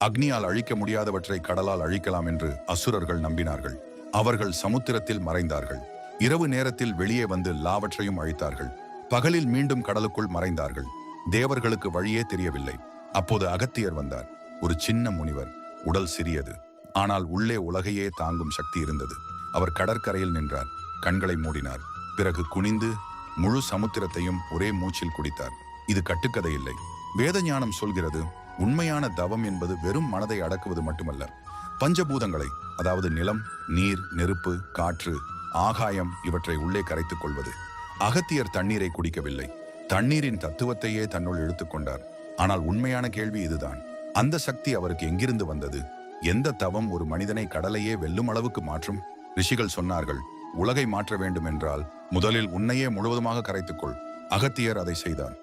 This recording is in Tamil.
அக்னியால் அழிக்க முடியாதவற்றை கடலால் அழிக்கலாம் என்று அசுரர்கள் நம்பினார்கள். அவர்கள் சமுத்திரத்தில் மறைந்தார்கள். இரவு நேரத்தில் வெளியே வந்து லாவற்றையும் அழித்தார்கள். பகலில் மீண்டும் கடலுக்குள் மறைந்தார்கள். தேவர்களுக்கு வழியே தெரியவில்லை. அப்போது அகத்தியர் வந்தார். ஒரு சின்ன முனிவர். உடல் சிறியது, ஆனால் உள்ளே உலகையே தாங்கும் சக்தி இருந்தது. அவர் கடற்கரையில் நின்றார். கண்களை மூடினார். பிறகு குனிந்து முழு சமுத்திரத்தையும் ஒரே மூச்சில் குடித்தார். இது கட்டுக்கதை இல்லை. வேத ஞானம் சொல்கிறது, உண்மையான தவம் என்பது வெறும் மனதை அடக்குவது மட்டுமல்ல, பஞ்சபூதங்களை, அதாவது நிலம், நீர், நெருப்பு, காற்று, ஆகாயம் இவற்றை உள்ளே கரைத்துக் கொள்வது. அகத்தியர் தண்ணீரை குடிக்கவில்லை, தண்ணீரின் தத்துவத்தையே தன்னுள் இழுத்துக்கொண்டார். ஆனால் உண்மையான கேள்வி இதுதான், அந்த சக்தி அவருக்கு எங்கிருந்து வந்தது? எந்த தவம் ஒரு மனிதனை கடலையே வெல்லும் அளவுக்கு மாற்றும்? ரிஷிகள் சொன்னார்கள், உலகை மாற்ற வேண்டும் என்றால் முதலில் உன்னையே முழுவதுமாக கரைத்துக்கொள். அகத்தியர் அதை செய்தார்.